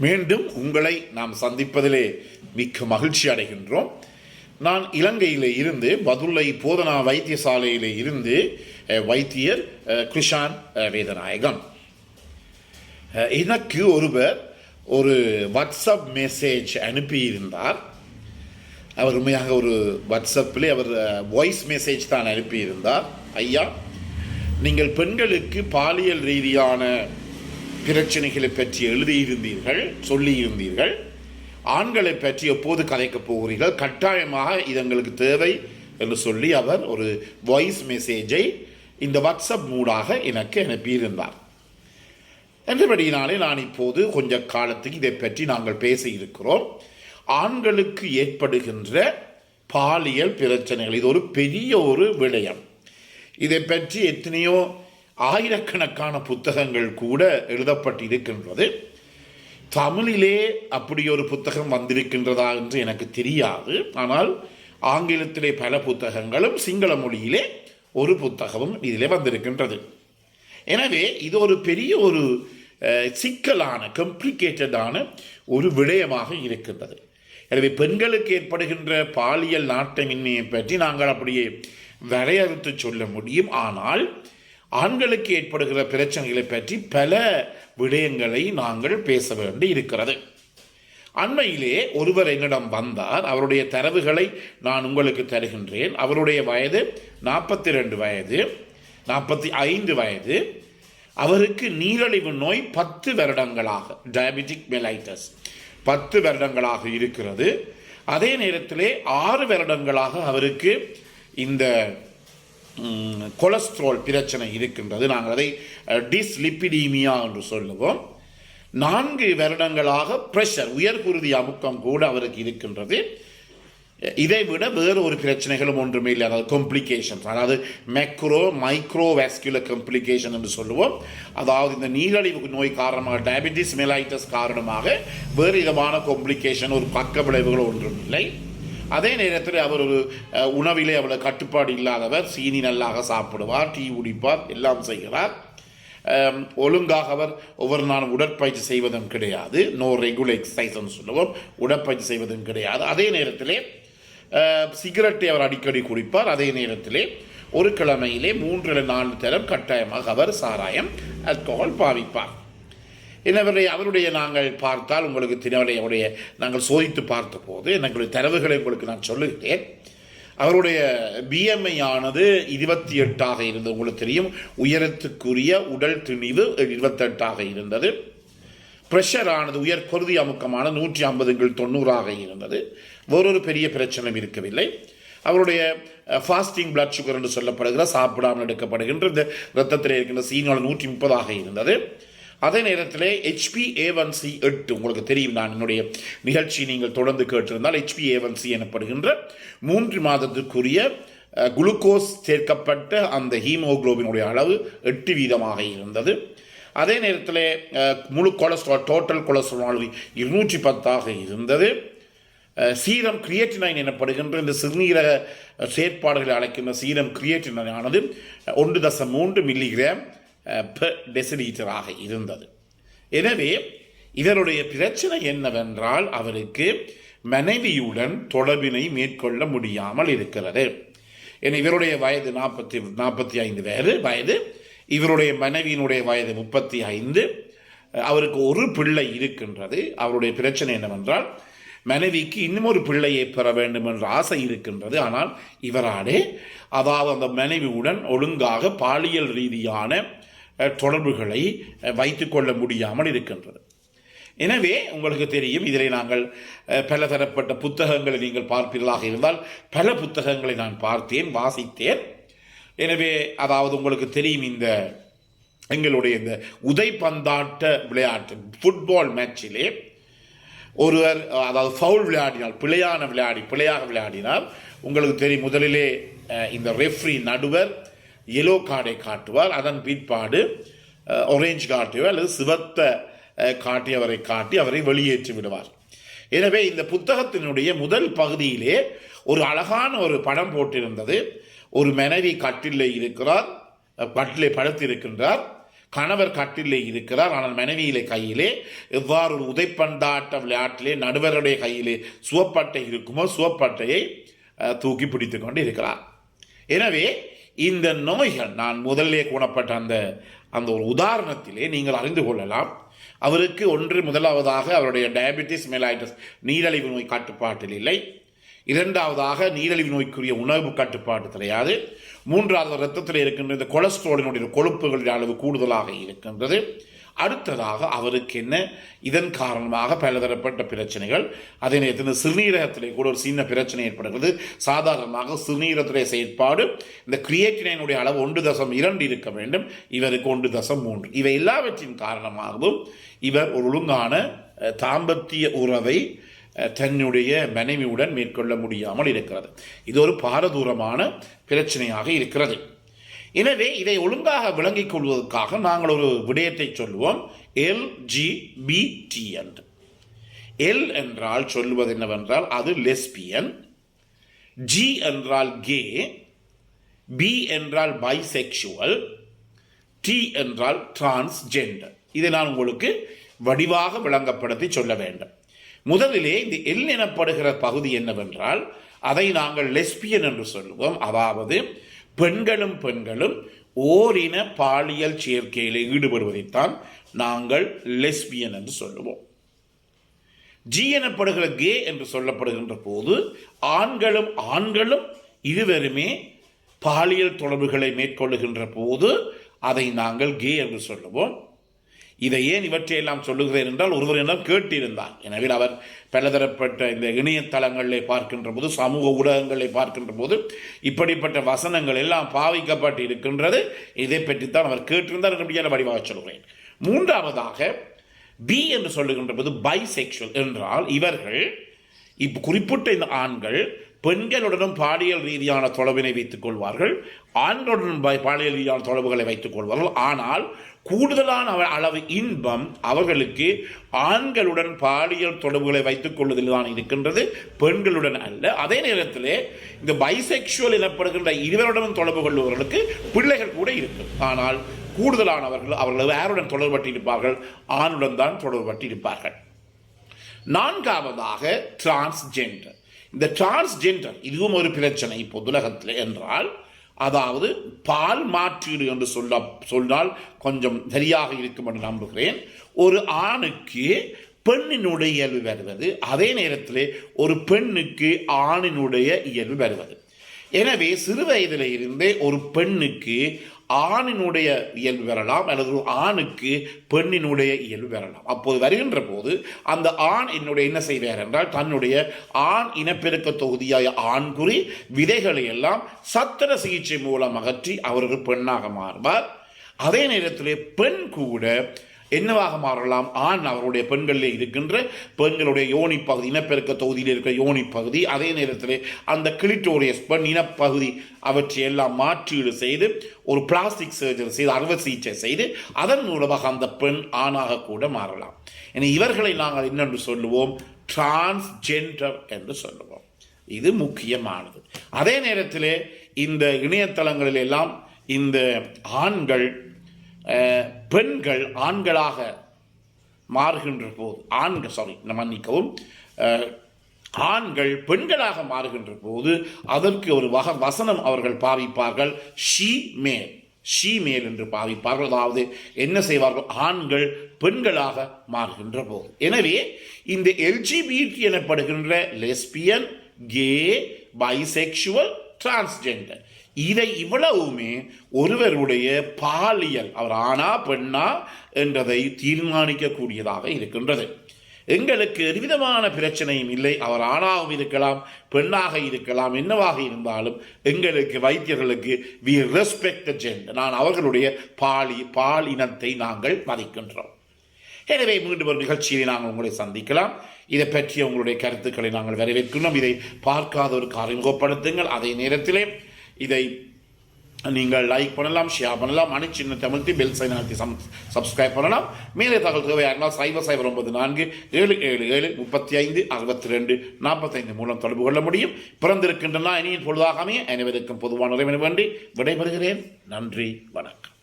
மீண்டும் உங்களை நாம் சந்திப்பதிலே மிக்க மகிழ்ச்சி அடைகின்றோம். நான் இலங்கையில் இருந்து பதுளை போதனா வைத்தியசாலையில் இருந்து வைத்தியர் கிருஷான் வேதநாயகம். எனக்கு ஒருவர் ஒரு வாட்ஸ்அப் மெசேஜ் அனுப்பியிருந்தார். அவர் உண்மையாக ஒரு வாட்ஸ்அப்பில் அவர் வாய்ஸ் மெசேஜ் தான் அனுப்பியிருந்தார். ஐயா, நீங்கள் பெண்களுக்கு பாலியல் ரீதியான பிரச்சனைகளை பற்றி எழுதியிருந்தீர்கள், சொல்லியிருந்தீர்கள். ஆண்களை பற்றி எப்போது கதைக்கப் போகிறீர்கள், கட்டாயமாக இது எங்களுக்கு தேவை என்று சொல்லி அவர் ஒரு வாய்ஸ் மெசேஜை இந்த வாட்ஸ்அப் மூடாக எனக்கு அனுப்பியிருந்தார். என்றபடியினாலே நான் இப்போது கொஞ்ச காலத்துக்கு இதை பற்றி நாங்கள் பேச இருக்கிறோம். ஆண்களுக்கு ஏற்படுகின்ற பாலியல் பிரச்சனைகள், இது ஒரு பெரிய ஒரு விடயம். இதை பற்றி எத்தனையோ ஆயிரக்கணக்கான புத்தகங்கள் கூட எழுதப்பட்டிருக்கின்றது. தமிழிலே அப்படி ஒரு புத்தகம் வந்திருக்கின்றதா என்று எனக்கு தெரியாது. ஆனால் ஆங்கிலத்திலே பல புத்தகங்களும் சிங்கள மொழியிலே ஒரு புத்தகமும் இதிலே வந்திருக்கின்றது. எனவே இது ஒரு பெரிய ஒரு சிக்கலான காம்ப்ளிகேட்டடான ஒரு விடயமாக இருக்கின்றது. எனவே பெண்களுக்கு ஏற்படுகின்ற பாலியல் நாட்டமின்மையை பற்றி நாங்கள் அப்படியே வரையறுத்து சொல்ல முடியும். ஆனால் ஆண்களுக்கு ஏற்படுகிற பிரச்சனைகளை பற்றி பல விடயங்களை நாங்கள் பேச வேண்டி இருக்கிறது. அண்மையிலே ஒருவர் என்னிடம் வந்தார். அவருடைய தரவுகளை நான் உங்களுக்கு தருகின்றேன். அவருடைய வயது 42 வயது, 45 வயது. அவருக்கு நீரிழிவு நோய் 10 வருடங்களாக, டயபெட்டிக் மெலைட்டஸ் 10 வருடங்களாக இருக்கிறது. அதே நேரத்திலே 6 வருடங்களாக அவருக்கு இந்த கொலஸ்ட்ரால் பிரச்சனை இருக்கின்றது. நாங்கள் அதை டிஸ்லிபிடீமியா என்று சொல்லுவோம். 4 வருடங்களாக பிரஷர், உயர்குருதி அமுக்கம் கூட அவருக்கு இருக்கின்றது. இதை விட வேறு ஒரு பிரச்சனைகளும் ஒன்றுமே இல்லை. அதாவது காம்ப்ளிகேஷன்ஸ், அதாவது மைக்ரோவாஸ்குலர் காம்ப்ளிகேஷன் என்று சொல்லுவோம். அதாவது இந்த நீரிழிவு நோய் காரணமாக, டயபெட்டிஸ் மெலைட்டஸ் காரணமாக வேறு விதமான காம்ப்ளிகேஷன், ஒரு பக்க விளைவுகள் ஒன்றும் இல்லை. அதே நேரத்தில் அவர் ஒரு உணவிலே அவ்வளவு கட்டுப்பாடு இல்லாதவர். சீனி நல்லாக சாப்பிடுவார், டீ குடிப்பார், எல்லாம் செய்கிறார். ஒழுங்காக அவர் ஒவ்வொரு நாளும் உடற்பயிற்சி செய்வதும் கிடையாது. நோ ரெகுலர் எக்ஸசைஸ்ன்னு சொல்லுவோம். உடற்பயிற்சி செய்வதும் கிடையாது. அதே நேரத்திலே சிகரெட்டை அவர் அடிக்கடி குடிப்பார். அதே நேரத்திலே ஒரு கிழமையிலே 3 அல்லது 4 தரம் கட்டாயமாக அவர் சாராயம், ஆல்கஹால் பாவிப்பார். எனவே அவருடைய நாங்கள் பார்த்தால் உங்களுக்கு அவருடைய நாங்கள் சோதித்து பார்த்த போது எங்களுடைய தரவுகளை உங்களுக்கு நான் சொல்லுகிறேன். அவருடைய பிஎம்ஐ ஆனது 28 இருந்தது. உங்களுக்கு தெரியும், உயரத்துக்குரிய உடல் திணிவு 28 இருந்தது. பிரஷர் ஆனது, உயர் குருதி அமுக்கமான 150/90 இருந்தது. வேறொரு பெரிய பிரச்சனை இருக்கவில்லை. அவருடைய ஃபாஸ்டிங் பிளட் சுகர் என்று சொல்லப்படுகிற, சாப்பிடாமல் எடுக்கப்படுகின்ற இந்த இரத்தத்தில் இருக்கின்ற சீனோட 130 இருந்தது. அதே நேரத்தில் HbA1c 8, உங்களுக்கு தெரியும், நான் என்னுடைய நிகழ்ச்சி நீங்கள் தொடர்ந்து கேட்டிருந்தால் HbA1c எனப்படுகின்ற 3 மாதத்திற்குரிய குளுக்கோஸ் சேர்க்கப்பட்ட அந்த ஹீமோகுளோபினுடைய அளவு 8% இருந்தது. அதே நேரத்தில் முழு கொலஸ்ட்ரால், டோட்டல் கொலஸ்ட்ரால் அளவு 210 இருந்தது. சீரம் கிரியேட்டினைன் எனப்படுகின்ற இந்த சிறுநீரக செயற்பாடுகளை அழைக்கின்ற சீரம் கிரியேட்டினைன் ஆனது 1.3 மில்லிகிராம் per டெசிலிட்டராக இருந்தது. எனவே இதனுடைய பிரச்சனை என்னவென்றால், அவருக்கு மனைவியுடன் தொடர்பினை மேற்கொள்ள முடியாமல் இருக்கிறது. இவருடைய வயது 45 வயது. இவருடைய மனைவியினுடைய வயது 35. அவருக்கு ஒரு பிள்ளை இருக்கின்றது. அவருடைய பிரச்சனை என்னவென்றால், மனைவிக்கு இன்னும் ஒரு பிள்ளையை பெற வேண்டும் என்ற ஆசை இருக்கின்றது. ஆனால் இவராலே, அதாவது அந்த மனைவியுடன் ஒழுங்காக பாலியல் ரீதியான தொடர்புகளை வைத்துக்கொள்ள முடியாமல் இருக்கின்றது. எனவே உங்களுக்கு தெரியும், இதில் நாங்கள் பல தரப்பட்ட புத்தகங்களை நீங்கள் பார்ப்பீர்களாக இருந்தால் பல புத்தகங்களை நான் பார்த்தேன், வாசித்தேன். எனவே அதாவது உங்களுக்கு தெரியும், இந்த எங்களுடைய இந்த உதைப்பந்தாட்ட விளையாட்டு ஃபுட்பால் மேட்சிலே ஒருவர், அதாவது ஃபவுல் விளையாடினால், பிழையாக விளையாடினால் உங்களுக்கு தெரியும், முதலிலே இந்த ரெஃப்ரி நடுவர் எல்லோ கார்டை காட்டுவார். அதன் பிற்பாடு ஒரேஞ்ச் காட்டுவார், அல்லது சிவத்த காட்டி அவரை வெளியேற்றி விடுவார். எனவே இந்த புத்தகத்தினுடைய முதல் பகுதியிலே ஒரு அழகான ஒரு படம் போட்டிருந்தது. ஒரு மனைவி கட்டிலே இருக்கிறார், கட்டிலே படுத்திருக்கின்றார். கணவர் கட்டிலே இருக்கிறார், ஆனால் மனைவியிலே கையிலே எவ்வாறு ஒரு உதைப்பந்தாட்ட விளையாட்டிலே நடுவருடைய கையிலே சுவப்பட்டை இருக்குமோ சுவப்பட்டையை தூக்கி பிடித்து கொண்டு இருக்கிறார். எனவே இந்த நோய்கள் நான் முதல்லே கூறப்பட்ட அந்த ஒரு உதாரணத்திலே நீங்கள் அறிந்து கொள்ளலாம். அவருக்கு முதலாவதாக அவருடைய டயபெட்டிஸ் மெலைட்டஸ் நீரிழிவு நோய் கட்டுப்பாட்டில் இல்லை. இரண்டாவதாக நீரிழிவு நோய்க்குரிய உணவு கட்டுப்பாடு கிடையாது. மூன்றாவது இரத்தத்தில் இருக்கின்ற இந்த கொலஸ்ட்ராலினுடைய கொழுப்புகளின் அளவு கூடுதலாக இருக்கின்றது. அடுத்ததாக அவருக்கு என்ன இதன் காரணமாக பலதரப்பட்ட பிரச்சனைகள், அதே நேரத்தில் சிறுநீரகத்திலே கூட ஒரு சின்ன பிரச்சனை ஏற்படுகிறது. சாதாரணமாக சிறுநீரகத்துடைய செயற்பாடு இந்த கிரியேட்டினினுடைய அளவு 1.2 இருக்க வேண்டும், இவருக்கு 1.3. இவை எல்லாவற்றின் காரணமாகவும் இவர் ஒரு ஒழுங்கான தாம்பத்திய உறவை தன்னுடைய மனைவியுடன் மேற்கொள்ள முடியாமல் இருக்கிறது. இது ஒரு பாரதூரமான பிரச்சனையாக இருக்கிறது. எனவே இதை ஒழுங்காக விளங்கிக் கொள்வதற்காக நாங்கள் ஒரு விடயத்தை சொல்லுவோம், LGBT என்று. எல் என்றால் சொல்லுவது என்னவென்றால் அது லெஸ்பியன், ஜி என்றால் கே, பி என்றால் பைசெக்சுவல், டி என்றால் டிரான்ஸ்ஜெண்டர். இதை நான் உங்களுக்கு வடிவாக விளங்கப்படுத்தி சொல்ல வேண்டும். முதலிலே இந்த எல் எனப்படுகிற பகுதி என்னவென்றால் அதை நாங்கள் லெஸ்பியன் என்று சொல்லுவோம். அதாவது பெண்களும் ஓரின பாலியல் சேர்க்கையில் ஈடுபடுவதைத்தான் நாங்கள் லெஸ்பியன் என்று சொல்லுவோம். ஜி எனப்படுகிற கே என்று சொல்லப்படுகின்ற போது ஆண்களும் இருவருமே பாலியல் தொடர்புகளை மேற்கொள்ளுகின்ற போது அதை நாங்கள் கே என்று சொல்லுவோம். இதை ஏன் இவற்றையெல்லாம் சொல்லுகிறேன் என்றால் ஒருவர் என்னிடம் கேட்டிருந்தார். எனவே அவர் பலதரப்பட்ட இந்த இணையதளங்களிலே பார்க்கின்ற போது, சமூக ஊடகங்களை பார்க்கின்ற போது இப்படிப்பட்ட வசனங்கள் எல்லாம் பாவிக்கப்பட்டு இருக்கின்றது. இதை பற்றித்தான் அவர் கேட்டிருந்தார் என்று வடிவாக சொல்கிறேன். மூன்றாவதாக பி என்று சொல்லுகின்ற போது பைசெக்சுவல் என்றால் இவர்கள் குறிப்பிட்ட இந்த ஆண்கள் பெண்களுடனும் பாலியல் ரீதியான தொடர்பினை வைத்துக் கொள்வார்கள், ஆண்களுடன் பாலியல் ரீதியான தொடர்புகளை வைத்துக் கொள்வார்கள். ஆனால் கூடுதலான அளவு இன்பம் அவர்களுக்கு ஆண்களுடன் பாலியல் தொடர்புகளை வைத்துக் கொள்வதில் தான் இருக்கின்றது, பெண்களுடன் அல்ல. அதே நேரத்தில் இந்த பைசெக்சுவல் எனப்படுகின்ற இருவருடன் தொடர்பு கொள்பவர்களுக்கு பிள்ளைகள் கூட இருக்கும். ஆனால் கூடுதலானவர்கள் யாருடன் தொடர்பட்டு இருப்பார்கள்? ஆணுடன் தான் தொடர்பட்டு இருப்பார்கள். நான்காவதாக டிரான்ஸ்ஜெண்டர். இந்த டிரான்ஸ்ஜெண்டர் இதுவும் ஒரு பிரச்சனை இப்போ உலகத்தில் என்றால், அதாவது பால் மாற்றீடு என்று சொன்னால் கொஞ்சம் சரியாக இருக்கும் என்று நம்புகிறேன். ஒரு ஆணுக்கு பெண்ணினுடைய இயல்பு வருவது, அதே நேரத்தில் ஒரு பெண்ணுக்கு ஆணினுடைய இயல்பு வருவது. எனவே சிறு வயதில் இருந்தே ஒரு பெண்ணுக்கு ஆணினுடைய இயல்பு வரலாம், அல்லது ஒரு ஆணுக்கு பெண்ணினுடைய இயல்பு வரலாம். அப்போது வருகின்ற போது அந்த ஆண் என்ன செய்வார் என்றால் தன்னுடைய ஆண் இனப்பெருக்க தொகுதியாய ஆண்குறி விதைகளை எல்லாம் சத்திர சிகிச்சை மூலம் அகற்றி அவர் ஒரு பெண்ணாக மாறுவார். அதே நேரத்திலே பெண் கூட என்னவாக மாறலாம்? ஆண் அவருடைய பெண்களில் இருக்கின்ற பெண்களுடைய யோனி பகுதி, இனப்பெருக்க தொகுதியில் இருக்கிற யோனி பகுதி, அதே நேரத்தில் அந்த கிளிட்டோரியஸ் பெண் இனப்பகுதி அவற்றை எல்லாம் மாற்றீடு செய்து ஒரு பிளாஸ்டிக் சர்ஜரி செய்து அறுவை சிகிச்சை செய்து அதன் மூலமாக அந்த பெண் ஆணாக கூட மாறலாம். என இவர்களை நாங்கள் என்னென்று சொல்லுவோம்? டிரான்ஸ்ஜெண்டர் என்று சொல்லுவோம். இது முக்கியமானது. அதே நேரத்தில் இந்த இணையதளங்களில் எல்லாம் இந்த பெண்கள் ஆண்களாக மாறுகின்ற போது ஆண்கள் பெண்களாக மாறுகின்ற போது அதற்கு ஒரு வசனம் அவர்கள் பாவிப்பார்கள், ஷீ மேல் என்று பாவிப்பார்கள். அதாவது என்ன செய்வார்கள்? ஆண்கள் பெண்களாக மாறுகின்ற போது. எனவே இந்த LGBT எனப்படுகின்ற லெஸ்பியன், கே, பைசெக்சுவல், டிரான்ஸ்ஜெண்டர் இதை இவ்வளவுமே ஒருவருடைய பாலியல், அவர் ஆணா பெண்ணா என்றதை தீர்மானிக்கக்கூடியதாக இருக்கின்றது. எங்களுக்கு எவ்விதமான பிரச்சனையும் இல்லை. அவர் ஆணாகவும் இருக்கலாம், பெண்ணாக இருக்கலாம், என்னவாக இருந்தாலும் எங்களுக்கு வைத்தியர்களுக்கு வி ரெஸ்பெக்ட் ஜெண்டர். நான் அவர்களுடைய பால் இனத்தை நாங்கள் மதிக்கின்றோம். எனவே மீண்டும் ஒரு நிகழ்ச்சியை நாங்கள் உங்களை சந்திக்கலாம். இதை பற்றிய உங்களுடைய கருத்துக்களை நாங்கள் வரவேற்கிறோம். இதை பார்க்காதவருக்கு அறிமுகப்படுத்துங்கள். அதே நேரத்திலே இதை நீங்கள் லைக் பண்ணலாம், ஷேர் பண்ணலாம், சின்ன தமிழ்த்தி பெல் சைன் அழுத்தி சப்ஸ்கிரைப் பண்ணலாம். மேலே தகவல் தேவையானால் 009473565245 மூலம் தொடர்பு கொள்ள முடியும். பிறந்திருக்கின்றன இனியின் பொழுதாகவே அனைவருக்கும் பொதுவான வேண்டி விடைபெறுகிறேன். நன்றி, வணக்கம்.